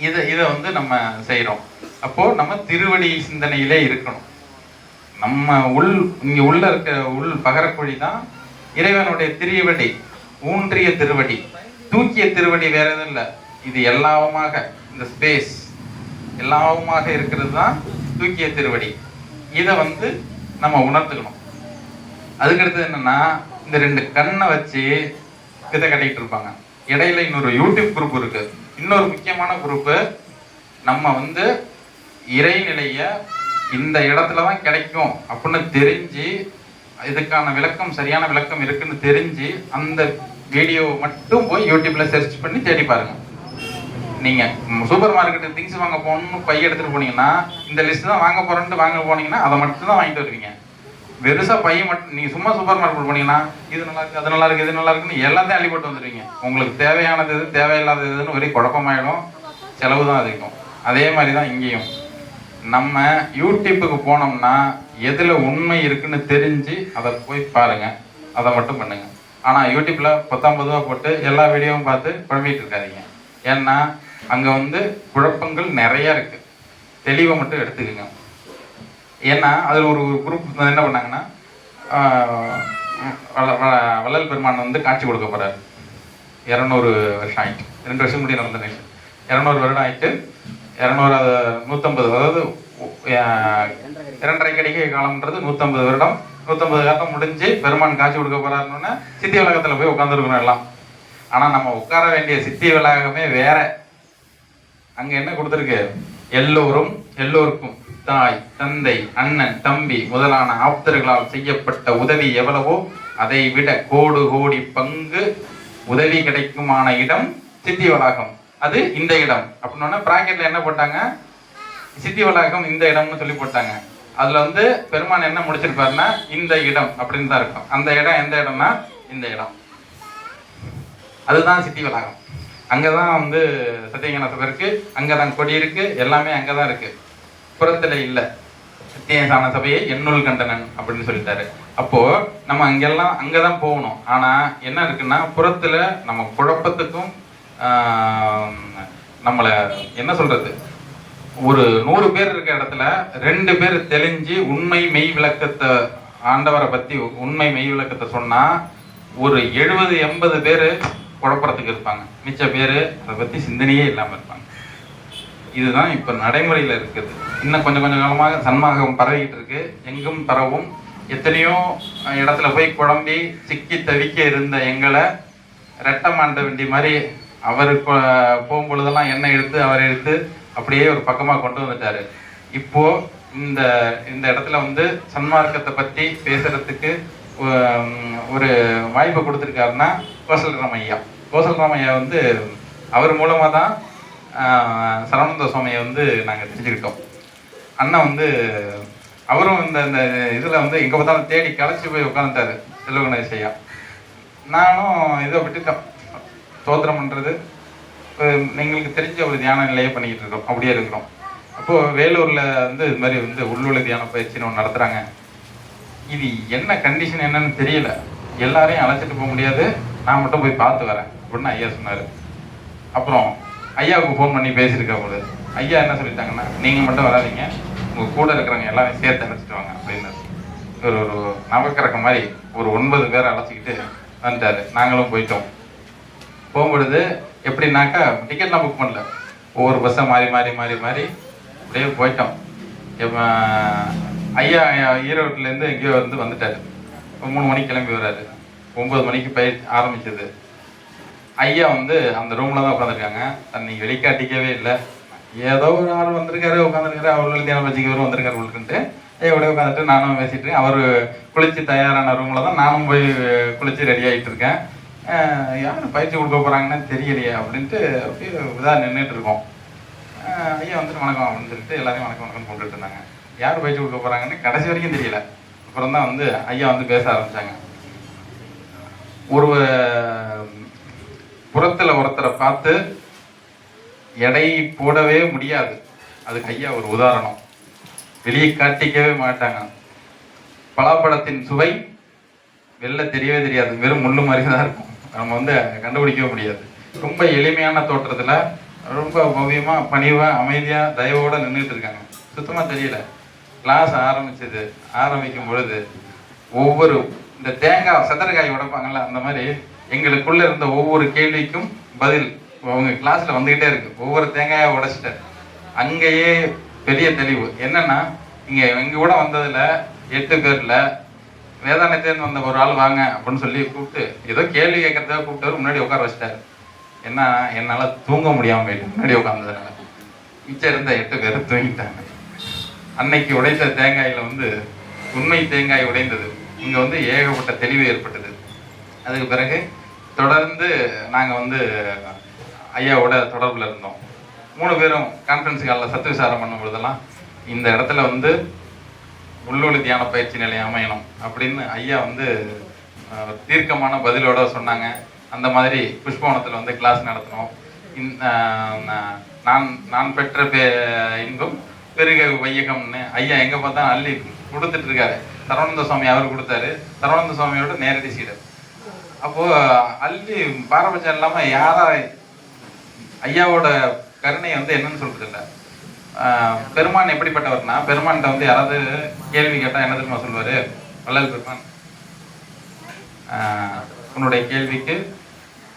இதை வந்து நம்ம செய்கிறோம். அப்போ நம்ம திருவடி சிந்தனையிலே இருக்கணும். நம்ம இங்கே உள்ள இருக்க பகரக்குழி தான் இறைவனுடைய திருவடி, ஊன்றிய திருவடி. தூக்கிய திருவடி வேற எதுவும் இல்லை. இது எல்லாவுமாக, இந்த ஸ்பேஸ் எல்லாவுமாக இருக்கிறது தான் தூக்கிய திருவடி. இதை வந்து நம்ம உணர்ந்துக்கணும். அதுக்கடுத்தது என்னன்னா, இந்த 2 கண்ணை வச்சு இதை கட்டிக்கிட்டு இருப்பாங்க. இடையில இன்னொரு யூடியூப் குரூப் இருக்கு. இன்னொரு முக்கியமான குரூப்பு, நம்ம வந்து இறைநிலைய இந்த இடத்துல தான் கிடைக்கும் அப்படின்னு தெரிஞ்சு, இதுக்கான விளக்கம், சரியான விளக்கம் இருக்குன்னு தெரிஞ்சு, அந்த வீடியோவை மட்டும் போய் யூடியூப்ல சர்ச் பண்ணி தேடி பாருங்க. நீங்க சூப்பர் மார்க்கெட் திங்ஸ் வாங்க போகணும்னு பைய எடுத்துட்டு போனீங்கன்னா, இந்த லிஸ்ட் தான் வாங்க போறேன்ட்டு வாங்க போனீங்கன்னா அதை மட்டும் தான் வாங்கிட்டு வருவீங்க. வெறுசா பையன் மட்டும், நீங்க சும்மா சூப்பர் மார்க்கெட் போனீங்கன்னா இது நல்லா இருக்கு, அது நல்லா இருக்கு, இது நல்லா இருக்குன்னு எல்லாத்தையும் அள்ளி போட்டு வந்துடுவீங்க. உங்களுக்கு தேவையானது எது, தேவையில்லாதது எதுன்னு ஒரே குழப்பமாயிடும், செலவு தான் அதிகம். அதே மாதிரி தான் இங்கேயும். நம்ம யூடியூப்புக்கு போனோம்னா எதுல உண்மை இருக்குன்னு தெரிஞ்சு அதை போய் பாருங்க, அதை மட்டும் பண்ணுங்க. ஆனா யூடியூப்ல 19 ரூபா போட்டு எல்லா வீடியோவும் பார்த்து குழம்பிட்டு இருக்காதீங்க. ஏன்னா அங்க வந்து குழப்பங்கள் நிறைய இருக்கு. தெளிவை மட்டும் எடுத்துக்கோங்க. ஏன்னா அதுல ஒரு குரூப் என்ன பண்ணாங்கன்னா, வள்ளல் பெருமான் வந்து காட்சி கொடுக்க போறாரு. 200 வருஷம் ஆயிட்டு, 2 வருஷம் முன்னாடி நடந்த நிகழ்ச்சி. 200 வருடம் ஆயிட்டு, 150, அதாவது 2.5 கடிகை காலம்ன்றது 150 வருடம். 150 காலம் முடிஞ்சு பெருமான் காட்சி கொடுக்க போறாருன்னு சித்தி வளாகத்துல போய் உட்காந்துருக்கணும் எல்லாம். ஆனா நம்ம உட்கார வேண்டிய சித்தி வளாகமே வேற. அங்க என்ன கொடுத்துருக்கு, எல்லோருக்கும் தாய், தந்தை, அண்ணன், தம்பி முதலான ஆப்தர்களால் செய்யப்பட்ட உதவி எவ்வளவோ அதை விட கோடி பங்கு உதவி கிடைக்குமான இடம் சித்தி வளாகம். அது இந்த இடம் அப்படின்னா பிராக்கெட்ல என்ன போட்டாங்க, சித்தி வளாகம் இந்த இடம்னு சொல்லி போட்டாங்க. அதுல வந்து பெருமான் என்ன முடிச்சிருப்பாருன்னா இந்த இடம் அப்படின்னு தான் இருக்கும். அந்த இடம் எந்த இடம்னா இந்த இடம், அதுதான் சித்தி வளாகம். அங்கதான் வந்து சத்தியஞான சபை இருக்கு, அங்கதான் கொடி இருக்கு, எல்லாமே அங்கதான் இருக்கு, புறத்துல இல்ல. சத்தியஞான சபையை என்னுள் கண்டனன் அப்படின்னு சொல்லிட்டாரு. அப்போ நம்ம அங்கெல்லாம் அங்கதான் போகணும். ஆனா என்ன இருக்குன்னா, புறத்துல நம்ம குழப்பத்துக்கும் நம்மளை என்ன சொல்றது, ஒரு 100 பேர் இருக்க இடத்துல 2 பேர் தெளிஞ்சு உண்மை மெய் விளக்கத்தை, ஆண்டவரை பத்தி உண்மை மெய் விளக்கத்தை சொன்னா ஒரு 70-80 பேர் குழப்பறதுக்கு இருப்பாங்க. மிச்ச பேர் அதை பத்தி சிந்தனையே இல்லாம இருப்பாங்க. இதுதான் இப்ப நடைமுறையில இருக்குது. இன்னும் கொஞ்சம் காலமாக சன்மார்க்கம் பரவிக்கிட்டு இருக்கு. எங்கும் பரவும். எத்தனையோ இடத்துல போய் குழம்பி சிக்கி தவிக்க இருந்த எங்களை ரெட்டமாண்ட வேண்டி மாதிரி அவர் போகும்பொழுதெல்லாம் எண்ணெய் எடுத்து அவர் எடுத்து அப்படியே ஒரு பக்கமா கொண்டு வந்துட்டாரு. இப்போ இந்த இடத்துல வந்து சன்மார்க்கத்தை பத்தி பேசுறதுக்கு ஒரு வாய்ப்பை கொடுத்துருக்காருன்னா கோசல்ராமையா வந்து அவர் மூலமா தான் சரவணந்த சுவாமியை வந்து நாங்கள் தெரிஞ்சுக்கிட்டோம். அண்ணன் வந்து அவரும் இந்த இதில் வந்து எங்கே பார்த்தாலும் தேடி களைச்சி போய் உட்காந்துட்டாரு செல்வகணேசையா. நானும் இதை விட்டுட்டோம். ஸ்தோத்திரம் பண்ணுறது எங்களுக்கு தெரிஞ்ச ஒரு தியான நிலையை பண்ணிக்கிட்டு இருக்கோம், அப்படியே இருக்கிறோம். அப்போது வேலூரில் வந்து இது மாதிரி வந்து உள்ளுள்ள தியான பயிற்சின்னு ஒன்று நடத்துகிறாங்க. இது என்ன கண்டிஷன் என்னன்னு தெரியல, எல்லாரையும் அழைச்சிட்டு போக முடியாது, நான் மட்டும் போய் பார்த்து வரேன் அப்படின்னு ஐயா சொன்னார். அப்புறம் ஐயாவுக்கு ஃபோன் பண்ணி பேசியிருக்க போது ஐயா என்ன சொல்லிட்டாங்கன்னா, நீங்கள் மட்டும் வராதிங்க, உங்கள் கூட இருக்கிறவங்க எல்லாரையும் சேர்த்து அழைச்சிட்டு வாங்க அப்படின்னு ஒரு நவக்கறக்க மாதிரி ஒரு 9 பேரை அழைச்சிக்கிட்டு வந்துட்டாரு. நாங்களும் போயிட்டோம். போகும்பொழுது எப்படின்னாக்கா டிக்கெட்லாம் புக் பண்ணல, ஒவ்வொரு பஸ்ஸை மாறி அப்படியே போயிட்டோம். ஐயா ஈரோட்டிலேருந்து எங்கேயோ வந்துட்டாரு. 3 மணிக்கு கிளம்பி வர்றாரு. 9 மணிக்கு பயிற்சி ஆரம்பிச்சது. ஐயா வந்து அந்த ரூம்ல தான் உட்காந்துருக்காங்க. அன்னைக்கு வெளிக்காட்டிக்கவே இல்லை. ஏதோ ஒரு ஆள் வந்திருக்காரு, உட்காந்துருக்காரு, அவர்கள் தியானம் வச்சுக்கவரும் வந்திருக்காரு உங்களுக்குன்ட்டு ஐயா கூட உட்காந்துட்டு நானும் பேசிட்டு, அவர் குளிச்சு தயாரான ரூம்ல தான் நானும் போய் குளிச்சு ரெடி ஆகிட்டு இருக்கேன். யார் பயிற்சி கொடுக்க போறாங்கன்னு தெரியலையே அப்படின்ட்டு அப்படியே இதாக நின்றுட்டு இருக்கோம். ஐயா வந்துட்டு வணக்கம் அப்படின்னு சொல்லிட்டு எல்லாரையும் வணக்கம் போட்டுட்டு இருந்தாங்க. யார் பயிற்சி கொடுக்க போறாங்கன்னு கடைசி வரைக்கும் தெரியல. அப்புறம் தான் வந்து ஐயா வந்து பேச ஆரம்பிச்சாங்க. ஒரு புறத்துல ஒருத்தரை பார்த்து எடை போடவே முடியாது. அதுக்கு ஐயா ஒரு உதாரணம். வெளியே காட்டிக்கவே மாட்டாங்க. பலாப்பழத்தின் சுவை வெளில தெரியவே தெரியாது, வெறும் முள்ளு மாதிரி தான் இருக்கும். நம்ம வந்து கண்டுபிடிக்கவே முடியாது. ரொம்ப எளிமையான தோற்றத்துல ரொம்ப பவ்யமா பணிவா அமைதியா தயவோட நின்றுட்டு இருக்காங்க. சுத்தமா தெரியல. கிளாஸ் ஆரம்பிக்கும் பொழுது ஒவ்வொரு இந்த தேங்காய் சதுரக்காய் உடைப்பாங்கல்ல, அந்த மாதிரி எங்களுக்குள்ள இருந்த ஒவ்வொரு கேள்விக்கும் பதில் அவங்க கிளாஸ்ல வந்துகிட்டே இருக்கு. ஒவ்வொரு தேங்காயா உடைச்சிட்ட அங்கேயே பெரிய தெளிவு என்னன்னா, எங்க கூட வந்ததுல 8 பேர்ல வேதாந்தத்திலேருந்து வந்த ஒரு ஆள் வாங்க அப்படின்னு சொல்லி கூப்பிட்டு ஏதோ கேள்வி கேட்கறதுக்காக கூப்பிட்டு முன்னாடி உட்கார வச்சிட்டாரு. என்ன, என்னால தூங்க முடியாம போயிட்டு முன்னாடி உட்கார்ந்ததுனால மிச்சம் இருந்த 8 பேர் தூங்கிட்டாங்க. அன்னைக்கு உடைத்த தேங்காயில வந்து உண்மை தேங்காய் உடைந்தது. இங்க வந்து ஏகப்பட்ட தெளிவு ஏற்பட்டது. அதுக்கு பிறகு தொடர்ந்து நாங்க வந்து ஐயாவோட தொடர்புல இருந்தோம். 3 பேரும் கான்ஃபரன்ஸ் காலில் சத்து விசாரம் பண்ணும் பொழுதெல்லாம் இந்த இடத்துல வந்து உள்ளொளி தியான பயிற்சி நிலையம் அமையணும் அப்படின்னு ஐயா வந்து தீர்க்கமான பதிலோட சொன்னாங்க. அந்த மாதிரி புஷ்பவனத்தில் வந்து கிளாஸ் நடத்தினோம். நான் பெற்ற இன்பம் பெருக வையகம்னு ஐயா எங்க பார்த்தா அள்ளி கொடுத்துட்டு இருக்காரு. சரவணந்த சுவாமி அவர் கொடுத்தாரு. சரவணந்த சுவாமியோட நேரடி சீடர். அப்போ அள்ளி பாரபட்சம் இல்லாம யாரா ஐயாவோட கருணை வந்து என்னன்னு சொல்றது இல்லை. பெருமான் எப்படிப்பட்டவர்னா, பெருமான்கிட்ட வந்து யாராவது கேள்வி கேட்டா என்ன தெரியுமா சொல்லுவாரு? வள்ளல் பெருமான், உன்னுடைய கேள்விக்கு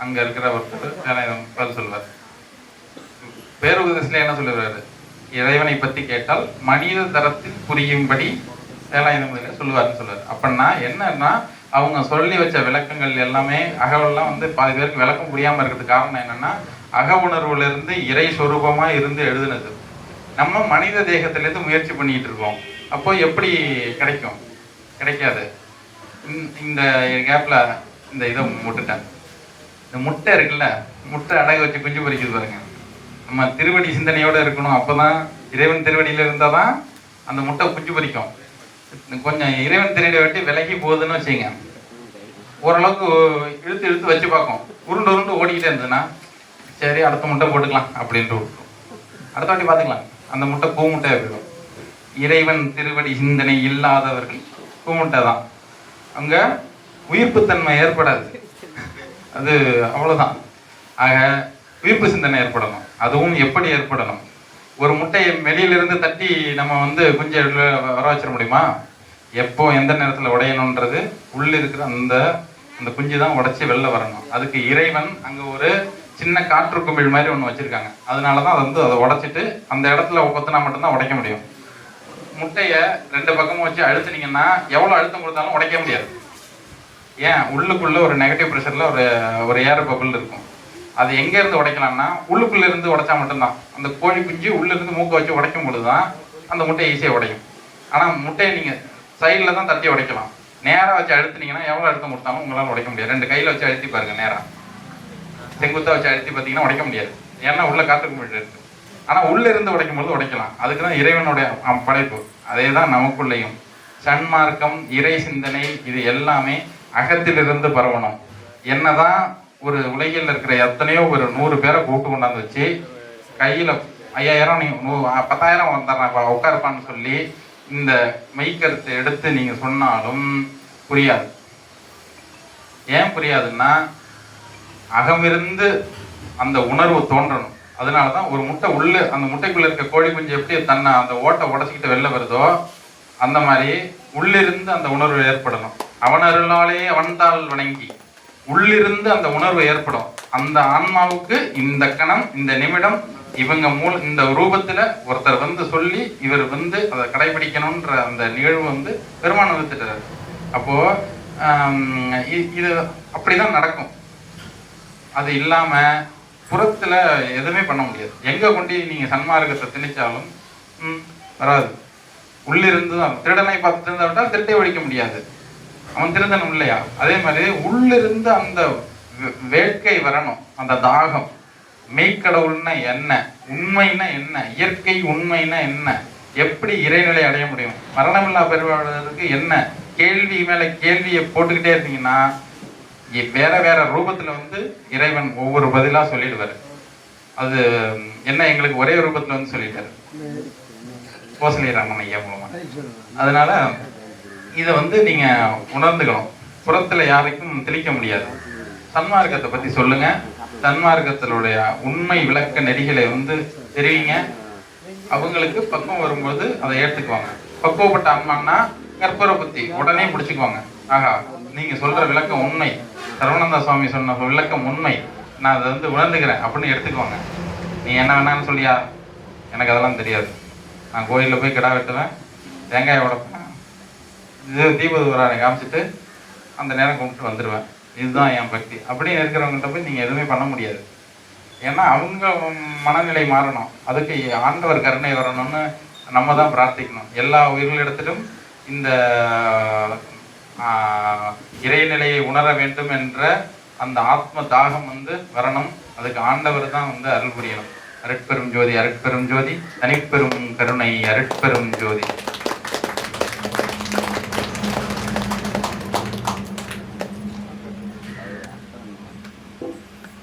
அங்க இருக்கிற ஒருத்தர் பதில் சொல்வார். பேருபதேசத்துல என்ன சொல்லுவாரு? இறைவனை பத்தி கேட்டால் மனித தரத்தில் புரியும்படி வேலாயுதம் சொல்லுவாருன்னு சொல்லுவாரு. அப்படின்னா என்னன்னா, அவங்க சொல்லி வச்ச விளக்கங்கள் எல்லாமே அகவெல்லாம் வந்து பாதி பேருக்கு விளக்கம் புரியாம இருக்கிறதுக்கு காரணம் என்னன்னா, அக உணர்வுல இருந்து இறை சொரூபமா இருந்து எழுதுனது. நம்ம மனித தேகத்திலேருந்து முயற்சி பண்ணிட்டு இருக்கோம். அப்போ எப்படி கிடைக்கும்? கிடைக்காது. இந்த கேப்ல இந்த இதை முட்டுட்டேன். இந்த முட்டை இருக்குல்ல, முட்டை அடகு வச்சு குஞ்சு பொறிக்குது பாருங்க. நம்ம திருவடி சிந்தனையோட இருக்கணும். அப்பதான் இறைவன் திருவடியில இருந்தாதான் அந்த முட்டை குஞ்சு பொறிக்கும். கொஞ்சம் இறைவன் திருவடி வெட்டி விலகி போகுதுன்னு வச்சுங்க, ஓரளவுக்கு இழுத்து இழுத்து வச்சு பார்க்கும். உருண்டு உருண்டு ஓடிக்கிட்டே இருந்ததுன்னா சரி அடுத்த முட்டை போட்டுக்கலாம் அப்படின்ட்டு விட்டுரும். அடுத்த வாட்டி பார்த்துக்கலாம். அந்த முட்டை பூ முட்டையாக போயிடும். இறைவன் திருவடி சிந்தனை இல்லாதவர்கள் பூமுட்டை தான். அங்க உயிர்ப்புத்தன்மை ஏற்படாது. அது அவ்வளவுதான். ஆக உயிர்ப்பு சிந்தனை ஏற்படணும். அதுவும் எப்படி ஏற்படணும்? ஒரு முட்டையை வெளியிலிருந்து தட்டி நம்ம வந்து குஞ்சை வர வச்சிட முடியுமா? எப்போ எந்த நேரத்தில் உடையணுன்றது உள்ள இருக்கிற அந்த அந்த குஞ்சு தான் உடைச்சி வெளில வரணும். அதுக்கு இறைவன் அங்க ஒரு சின்ன காற்று குமிழ் மாதிரி ஒன்று வச்சிருக்காங்க. அதனாலதான் அது வந்து அதை உடைச்சிட்டு அந்த இடத்துல கொத்தினா மட்டும்தான் உடைக்க முடியும். முட்டையை 2 பக்கமும் வச்சு அழுத்தினீங்கன்னா எவ்வளவு அழுத்தம் கொடுத்தாலும் உடைக்க முடியாது. ஏன்? உள்ளுக்குள்ள ஒரு நெகட்டிவ் ப்ரெஷர்ல ஒரு ஏர் பபிள் இருக்கும். அது எங்க இருந்து உடைக்கலாம்னா உள்ளுக்குள்ள இருந்து உடைச்சா மட்டும்தான். அந்த கோழி குஞ்சு உள்ள இருந்து மூக்க வச்சு உடைக்கும் பொழுதுதான் அந்த முட்டை ஈஸியா உடையும். ஆனா முட்டையை நீங்க சைட்ல தான் தட்டி உடைக்கலாம். நேரா வச்சு அழுத்தினீங்கன்னா எவ்வளவு அழுத்தம் கொடுத்தாலும் உங்களால உடைக்க முடியாது. 2 கையில வச்சு அழுத்தி பாருங்க. நேரா செங்குத்தா வச்சு அழுத்தி பார்த்தீங்கன்னா உடைக்க முடியாது. ஏன்னா உள்ள காற்றுக்கு போயிட்டு இருக்கு. ஆனா உள்ள இருந்து உடைக்கும் போது உடைக்கலாம். அதுக்குதான் இறைவனுடைய படைப்பு. அதே தான் நமக்குள்ளேயும் சன்மார்க்கம், இறை சிந்தனை, இது எல்லாமே அகத்திலிருந்து பரவணும். என்னதான் ஒரு உலகில் இருக்கிற எத்தனையோ ஒரு 100 பேரை கூட்டு கொண்டாந்து வச்சு கையில 5000 நீ 10,000 வந்துடுறான் உட்காருப்பான்னு சொல்லி இந்த மெய்க்கருத்தை எடுத்து நீங்க சொன்னாலும் புரியாது. ஏன் புரியாதுன்னா, அகமிருந்து அந்த உணர்வு தோன்றணும். அதனாலதான் ஒரு முட்டை உள்ள அந்த முட்டைக்குள்ள இருக்க கோழி குஞ்சு எப்படி தன்னை அந்த ஓட்டை உடச்சிக்கிட்டு வெளில வருதோ அந்த மாதிரி உள்ளிருந்து அந்த உணர்வு ஏற்படணும். அவன் அருளாலே அவன்தாள் வணங்கி உள்ளிருந்து அந்த உணர்வு ஏற்படும். அந்த ஆன்மாவுக்கு இந்த கணம், இந்த நிமிடம் இவங்க இந்த ரூபத்துல ஒருத்தர் வந்து சொல்லி இவர் வந்து அதை கடைபிடிக்கணும்ன்ற அந்த நிகழ்வு வந்து பெருமான் வந்துட்டாரு. அப்போ இது அப்படிதான் நடக்கும். அது இல்லாம புறத்துல எதுவுமே பண்ண முடியாது. எங்க கொண்டு நீங்க சன்மார்க்கத்தை திணிச்சாலும் வராது. உள்ளிருந்து தான் திருடனை பார்த்து திருந்த விட்டால் திருட்டை ஒழிக்க முடியாது. அவன் திருந்தனும் இல்லையா? அதே மாதிரி உள்ளிருந்து அந்த வேட்கை வரணும். அந்த தாகம், மெய்க்கடவுள்னா என்ன, உண்மைன்னா என்ன, இயற்கை உண்மைன்னா என்ன, எப்படி இறைநிலை அடைய முடியும், மரணமில்லா பெருவாழ்வதற்கு என்ன, கேள்வி மேல கேள்வியை போட்டுக்கிட்டே இருந்தீங்கன்னா வேற வேற ரூபத்துல வந்து இறைவன் ஒவ்வொரு பதிலா சொல்லிடுவாரு. அது என்ன எங்களுக்கு ஒரே ரூபத்துல வந்து சொல்லிட்டாரு கோசலை ராமன் ஐயா மூலமா. அதனால இதை வந்து நீங்க உணர்ந்துக்கணும். புறத்துல யாருக்கும் தெளிக்க முடியாது. சன்மார்க்கத்தை பத்தி சொல்லுங்க. சன்மார்க்கத்தினுடைய உண்மை விளக்க நெறிகளை வந்து தெரிவிங்க. அவங்களுக்கு பக்குவம் வரும்போது அதை ஏற்றுக்குவாங்க. பக்குவப்பட்ட அம்மான்னா கற்பூர புத்தி உடனே முடிச்சுக்குவாங்க. ஆகா, நீங்க சொல்ற விளக்கம் உண்மை, சரவணந்தா சுவாமி சொன்ன விளக்கம் உண்மை, நான் அதை வந்து உணர்ந்துக்கிறேன் அப்படின்னு எடுத்துக்குவாங்க. நீ என்ன வேணான்னு சொல்லியா, எனக்கு அதெல்லாம் தெரியாது. நான் கோயிலில் போய் கிடா வெட்டுவேன், தேங்காய் உடைப்பேன், இது தீபதூரானை காமிச்சிட்டு அந்த நேரம் கும்பிட்டு வந்துடுவேன். இதுதான் என் பக்தி அப்படின்னு இருக்கிறவங்கள்ட்ட போய் நீங்கள் எதுவுமே பண்ண முடியாது. ஏன்னா அவங்க மனநிலை மாறணும். அதுக்கு ஆண்டவர் கருணை வரணும்னு நம்ம தான் பிரார்த்திக்கணும். எல்லா உயிர்களிடத்திலும் இந்த இறைநிலையை உணர வேண்டும் என்ற அந்த ஆத்ம தாகம் வந்து வரணும். அதுக்கு ஆண்டவர் தான் வந்து அருள் புரியணும். அருட்பெரும் ஜோதி, அருட்பெரும் ஜோதி, தனிப்பெரும் கருணை, அருட்பெரும் ஜோதி.